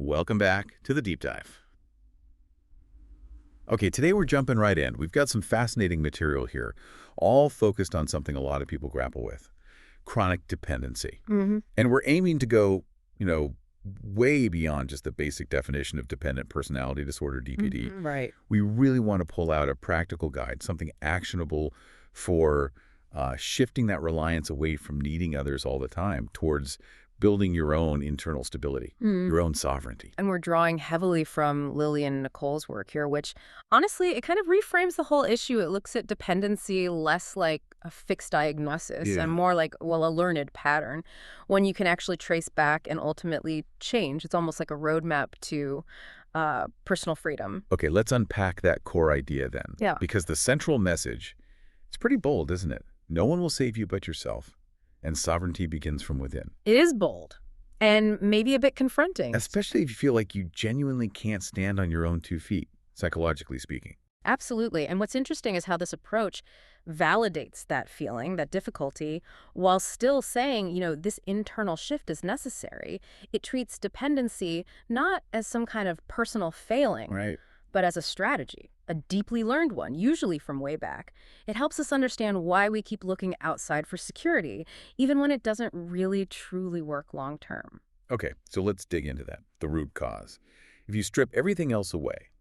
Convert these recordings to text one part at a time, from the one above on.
Welcome back to the deep dive. Okay, today we're jumping right in. We've got some fascinating material here, all focused on something a lot of people grapple with, chronic dependency. Hmm. And we're aiming to go, you know, way beyond just the basic definition of dependent personality disorder, DPD. Right. We really want to pull out a practical guide, something actionable for shifting that reliance away from needing others all the time towards building your own internal stability, Mm. your own sovereignty. And we're drawing heavily from Lily and Nicole's work here, which honestly, it kind of reframes the whole issue. It looks at dependency less like a fixed diagnosis and Yeah. more like, well, a learned pattern, one you can actually trace back and ultimately change. It's almost like a roadmap to personal freedom. Okay, let's unpack that core idea then. Yeah. Because the central message, it's pretty bold, isn't it? No one will save you but yourself, and sovereignty begins from within. It is bold and maybe a bit confronting. Especially if you feel like you genuinely can't stand on your own 2 feet, psychologically speaking. Absolutely. And what's interesting is how this approach validates that feeling, that difficulty, while still saying, this internal shift is necessary. It treats dependency not as some kind of personal failing, Right. but as a strategy, a deeply learned one, usually from way back. It helps us understand why we keep looking outside for security, even when it doesn't really truly work long term. Okay, so let's dig into that, the root cause. If you strip everything else away,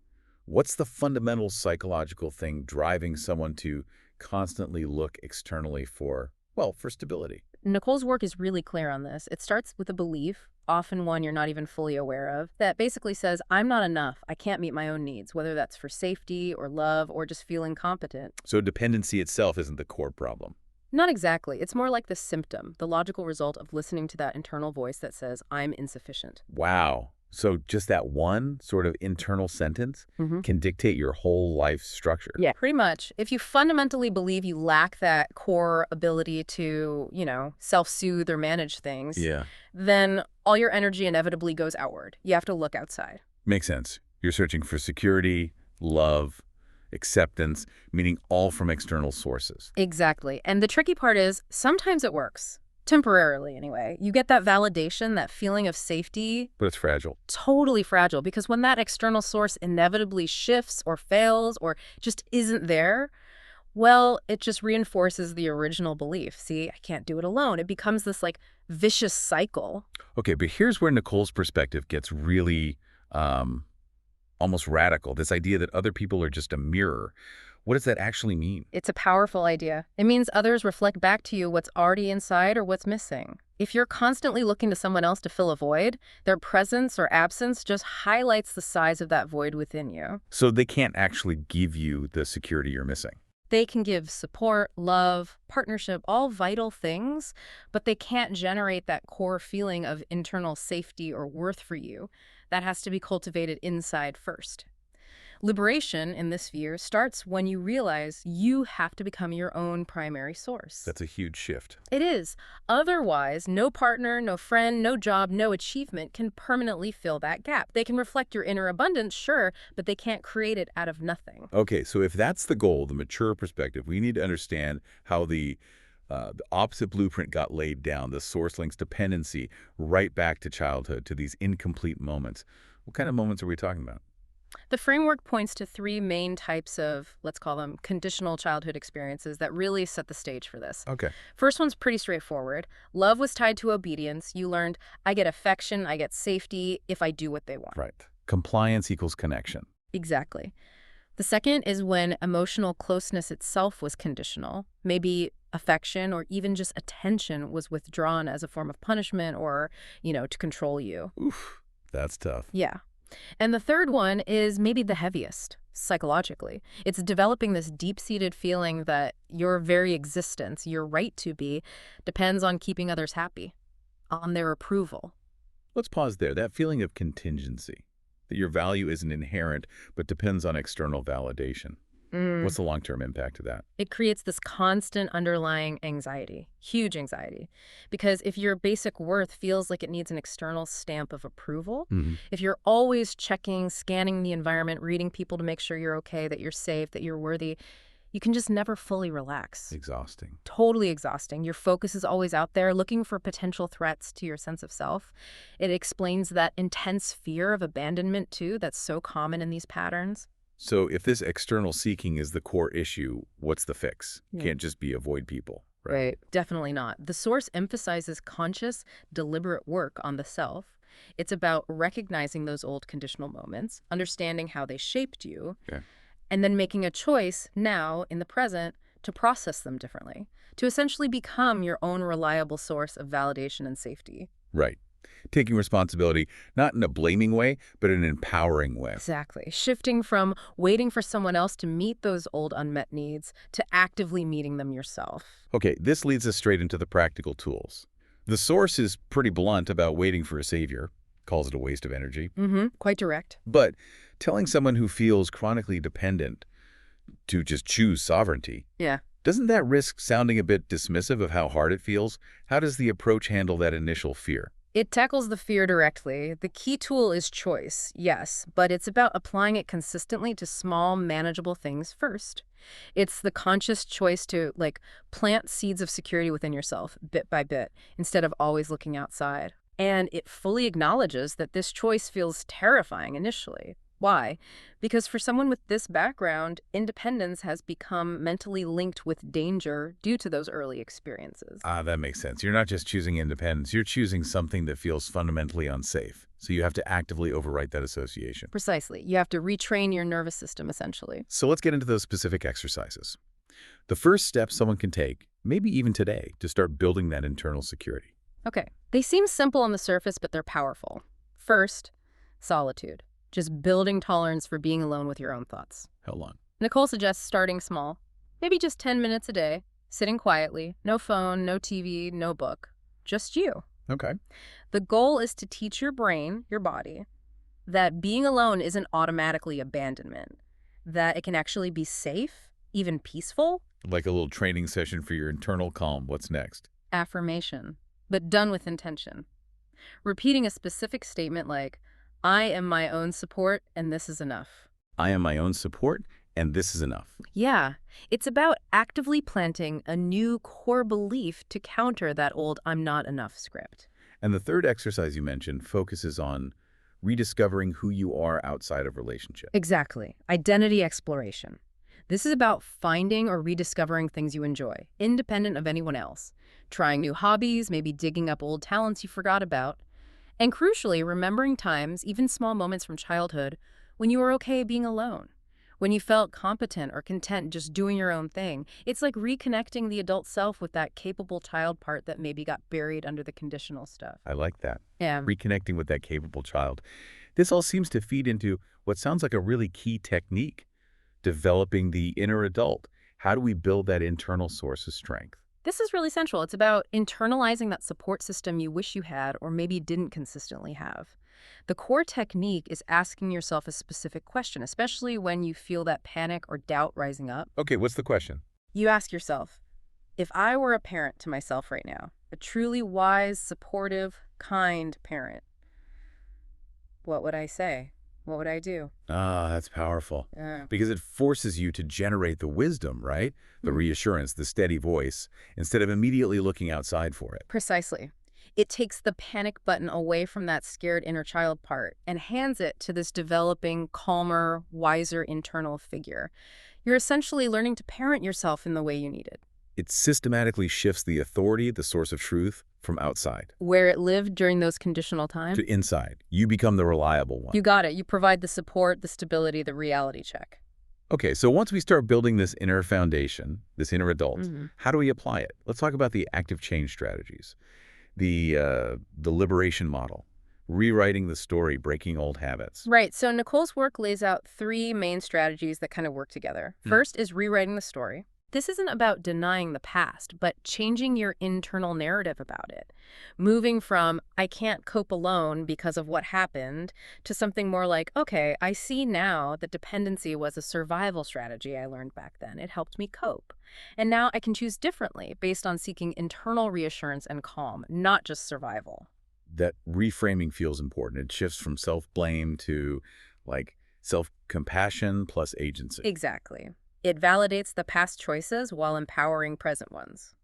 what's the fundamental psychological thing driving someone to constantly look externally for, well, for stability? Nicole's work is really clear on this. It starts with a belief, often one you're not even fully aware of, that basically says, I'm not enough. I can't meet my own needs, whether that's for safety or love or just feeling competent. So dependency itself isn't the core problem. Not exactly. It's more like the symptom, the logical result of listening to that internal voice that says, I'm insufficient. Wow. So just that one sort of internal sentence can dictate your whole life structure. Yeah, pretty much. If you fundamentally believe you lack that core ability to, self-soothe or manage things, Yeah. then all your energy inevitably goes outward. You have to look outside. Makes sense. You're searching for security, love, acceptance, meaning all from external sources. Exactly. And the tricky part is sometimes it works. Temporarily, anyway. You get that validation, that feeling of safety, But it's fragile. totally fragile, because when that external source inevitably shifts or fails or just isn't there, well, it just reinforces the original belief. See, I can't do it alone. It becomes this vicious cycle. Okay, but here's where Nicole's perspective gets really almost radical. This idea that other people are just a mirror. What does that actually mean? It's a powerful idea. It means others reflect back to you what's already inside or what's missing. If you're constantly looking to someone else to fill a void, their presence or absence just highlights the size of that void within you. So they can't actually give you the security you're missing. They can give support, love, partnership, all vital things, but they can't generate that core feeling of internal safety or worth for you. That has to be cultivated inside first. Liberation, in this view, starts when you realize you have to become your own primary source. That's a huge shift. It is. Otherwise, no partner, no friend, no job, no achievement can permanently fill that gap. They can reflect your inner abundance, sure, but they can't create it out of nothing. Okay, so if that's the goal, the mature perspective, we need to understand how the opposite blueprint got laid down, the source links dependency right back to childhood, to these incomplete moments. What kind of moments are we talking about? The framework points to three main types of, let's call them, conditional childhood experiences that really set the stage for this. Okay. First one's pretty straightforward. Love was tied to obedience. You learned, I get affection, I get safety if I do what they want. Right. Compliance equals connection. Exactly. The second is when emotional closeness itself was conditional. Maybe affection or even just attention was withdrawn as a form of punishment or, to control you. Oof, that's tough. Yeah. And the third one is maybe the heaviest, psychologically. It's developing this deep-seated feeling that your very existence, your right to be, depends on keeping others happy, on their approval. Let's pause there. That feeling of contingency, that your value isn't inherent but depends on external validation. What's the long-term impact of that? It creates this constant underlying anxiety, huge anxiety. Because if your basic worth feels like it needs an external stamp of approval, if you're always checking, scanning the environment, reading people to make sure you're okay, that you're safe, that you're worthy, you can just never fully relax. Exhausting. Totally exhausting. Your focus is always out there looking for potential threats to your sense of self. It explains that intense fear of abandonment, too, that's so common in these patterns. So if this external seeking is the core issue, what's the fix? Yeah. Can't just be avoid people, right? Right. Definitely not. The source emphasizes conscious, deliberate work on the self. It's about recognizing those old conditional moments, understanding how they shaped you, Okay. and then making a choice now in the present to process them differently, to essentially become your own reliable source of validation and safety. Right. Taking responsibility, not in a blaming way, but in an empowering way. Exactly. Shifting from waiting for someone else to meet those old unmet needs to actively meeting them yourself. Okay, this leads us straight into the practical tools. The source is pretty blunt about waiting for a savior, calls it a waste of energy. Quite direct. But telling someone who feels chronically dependent to just choose sovereignty, Yeah. doesn't that risk sounding a bit dismissive of how hard it feels? How does the approach handle that initial fear? It tackles the fear directly. The key tool is choice, yes, but it's about applying it consistently to small, manageable things first. It's the conscious choice to, plant seeds of security within yourself, bit by bit, instead of always looking outside. And it fully acknowledges that this choice feels terrifying initially. Why? Because for someone with this background, independence has become mentally linked with danger due to those early experiences. Ah, that makes sense. You're not just choosing independence, you're choosing something that feels fundamentally unsafe. So you have to actively overwrite that association. Precisely. You have to retrain your nervous system, essentially. So let's get into those specific exercises. The first step someone can take, maybe even today, to start building that internal security. Okay. They seem simple on the surface, but they're powerful. First, solitude. Just building tolerance for being alone with your own thoughts. How long? Nicole suggests starting small. Maybe just 10 minutes a day, sitting quietly, no phone, no TV, no book. Just you. Okay. The goal is to teach your brain, your body, that being alone isn't automatically abandonment, that it can actually be safe, even peaceful. Like a little training session for your internal calm. What's next? Affirmation, but done with intention. Repeating a specific statement like, I am my own support and this is enough. I am my own support, and this is enough. Yeah, it's about actively planting a new core belief to counter that old I'm not enough script. And the third exercise you mentioned focuses on rediscovering who you are outside of relationship. Exactly. Identity exploration. This is about finding or rediscovering things you enjoy, independent of anyone else. Trying new hobbies, maybe digging up old talents you forgot about. And crucially, remembering times, even small moments from childhood, when you were okay being alone, when you felt competent or content just doing your own thing. It's like reconnecting the adult self with that capable child part that maybe got buried under the conditional stuff. I like that. Yeah. Reconnecting with that capable child. This all seems to feed into what sounds like a really key technique, developing the inner adult. How do we build that internal source of strength? This is really central. It's about internalizing that support system you wish you had or maybe didn't consistently have. The core technique is asking yourself a specific question, especially when you feel that panic or doubt rising up. Okay, what's the question? You ask yourself, if I were a parent to myself right now, a truly wise, supportive, kind parent, what would I say? What would I do? Ah, that's powerful. Yeah. Because it forces you to generate the wisdom, right? The reassurance, the steady voice, instead of immediately looking outside for it. Precisely. It takes the panic button away from that scared inner child part and hands it to this developing, calmer, wiser internal figure. You're essentially learning to parent yourself in the way you need it. It systematically shifts the authority, the source of truth, from outside Where it lived during those conditional times. to inside. You become the reliable one. You got it. You provide the support, the stability, the reality check. Okay, so once we start building this inner foundation, this inner adult, how do we apply it? Let's talk about the active change strategies, the liberation model, rewriting the story, breaking old habits. Right. So Nicole's work lays out three main strategies that kind of work together. First is rewriting the story. This isn't about denying the past, but changing your internal narrative about it. Moving from, I can't cope alone because of what happened, to something more like, okay, I see now that dependency was a survival strategy I learned back then. It helped me cope. And now I can choose differently based on seeking internal reassurance and calm, not just survival. That reframing feels important. It shifts from self-blame to like self-compassion plus agency. Exactly. It validates the past choices while empowering present ones.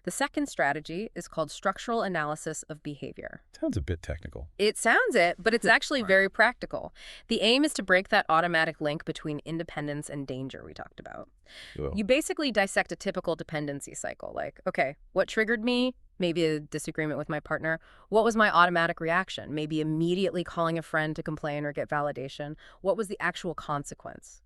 The second strategy is called structural analysis of behavior. Sounds a bit technical. It sounds it, but it's actually Right. very practical. The aim is to break that automatic link between independence and danger we talked about. Well, You basically dissect a typical dependency cycle, like, okay, what triggered me? Maybe a disagreement with my partner. What was my automatic reaction? Maybe immediately calling a friend to complain or get validation. What was the actual consequence?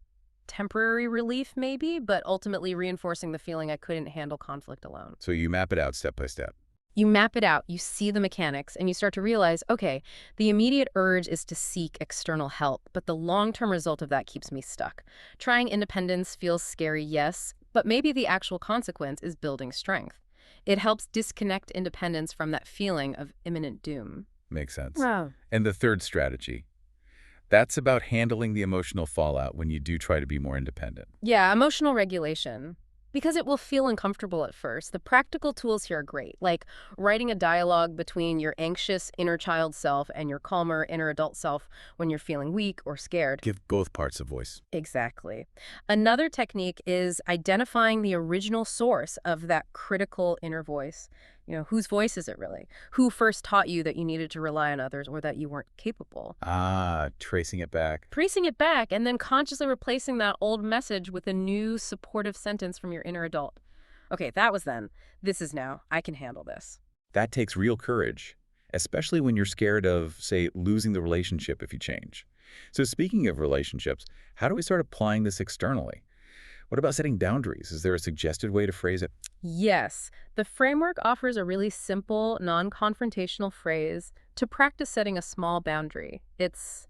Temporary relief, maybe, but ultimately reinforcing the feeling I couldn't handle conflict alone. so you map it out step by step. You map it out, you see the mechanics, and you start to realize, okay, the immediate urge is to seek external help, but the long-term result of that keeps me stuck. Trying independence feels scary, yes, but maybe the actual consequence is building strength. It helps disconnect independence from that feeling of imminent doom. Makes sense. Wow. And the third strategy, that's about handling the emotional fallout when you do try to be more independent. Yeah, emotional regulation. Because it will feel uncomfortable at first, the practical tools here are great, like writing a dialogue between your anxious inner child self and your calmer inner adult self when you're feeling weak or scared. Give both parts a voice. Exactly. Another technique is identifying the original source of that critical inner voice. Whose voice is it really? Who first taught you that you needed to rely on others or that you weren't capable? Ah, tracing it back. Tracing it back and then consciously replacing that old message with a new supportive sentence from your inner adult. Okay, that was then. This is now. I can handle this. That takes real courage, especially when you're scared of, say, losing the relationship if you change. So speaking of relationships, how do we start applying this externally? What about setting boundaries? Is there a suggested way to phrase it? Yes, the framework offers a really simple, non-confrontational phrase to practice setting a small boundary. It's,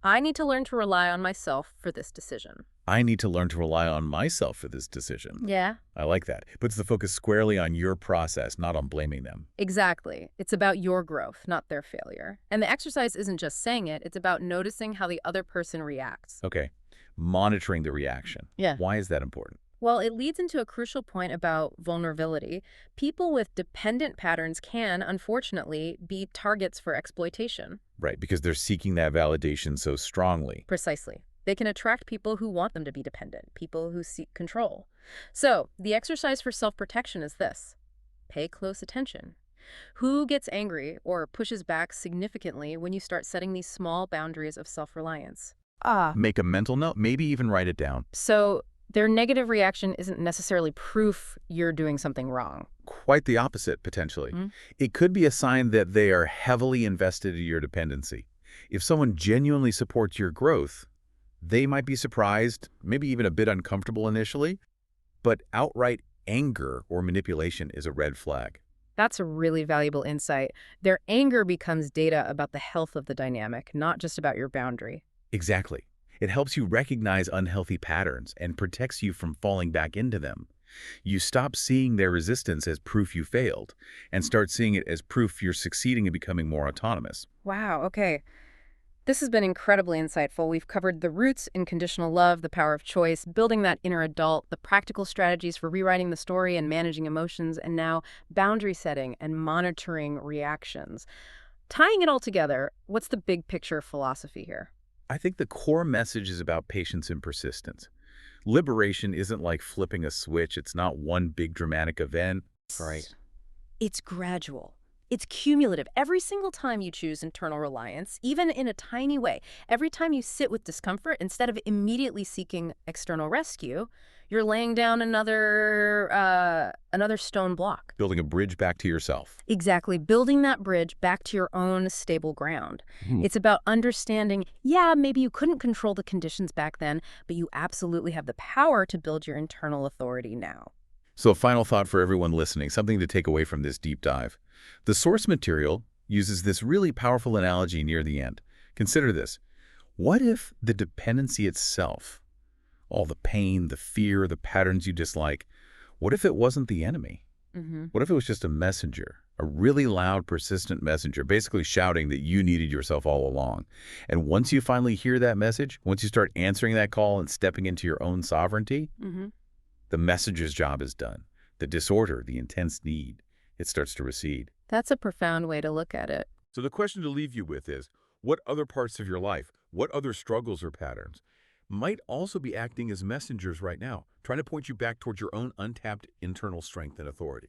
I need to learn to rely on myself for this decision. I need to learn to rely on myself for this decision. Yeah. I like that. Puts the focus squarely on your process, not on blaming them. Exactly. It's about your growth, not their failure. And the exercise isn't just saying it, it's about noticing how the other person reacts. Okay. Monitoring the reaction. Yeah. Why is that important? Well, it leads into a crucial point about vulnerability. People with dependent patterns can, unfortunately, be targets for exploitation. Right, because they're seeking that validation so strongly. Precisely. They can attract people who want them to be dependent, people who seek control. So, the exercise for self-protection is this. Pay close attention. Who gets angry or pushes back significantly when you start setting these small boundaries of self-reliance? Make a mental note, maybe even write it down. So, their negative reaction isn't necessarily proof you're doing something wrong. Quite the opposite, potentially. Mm. It could be a sign that they are heavily invested in your dependency. If someone genuinely supports your growth, they might be surprised, maybe even a bit uncomfortable initially, but outright anger or manipulation is a red flag. That's a really valuable insight. Their anger becomes data about the health of the dynamic, not just about your boundary. Exactly. It helps you recognize unhealthy patterns and protects you from falling back into them. You stop seeing their resistance as proof you failed and start seeing it as proof you're succeeding in becoming more autonomous. Wow, okay. This has been incredibly insightful. We've covered the roots in conditional love, the power of choice, building that inner adult, the practical strategies for rewriting the story and managing emotions, and now boundary setting and monitoring reactions. Tying it all together, what's the big picture philosophy here? I think the core message is about patience and persistence. Liberation isn't like flipping a switch. It's not one big dramatic event. Right. It's gradual. It's cumulative. Every single time you choose internal reliance, even in a tiny way, every time you sit with discomfort, instead of immediately seeking external rescue, you're laying down another stone block. Building a bridge back to yourself. Exactly. Building that bridge back to your own stable ground. Hmm. It's about understanding, yeah, maybe you couldn't control the conditions back then, but you absolutely have the power to build your internal authority now. So a final thought for everyone listening, something to take away from this deep dive. The source material uses this really powerful analogy near the end. Consider this. What if the dependency itself, all the pain, the fear, the patterns you dislike, what if it wasn't the enemy? What if it was just a messenger, a really loud, persistent messenger, basically shouting that you needed yourself all along? And once you finally hear that message, once you start answering that call and stepping into your own sovereignty, the messenger's job is done. The disorder, the intense need, it starts to recede. That's a profound way to look at it. So the question to leave you with is, what other parts of your life, what other struggles or patterns might also be acting as messengers right now, trying to point you back towards your own untapped internal strength and authority.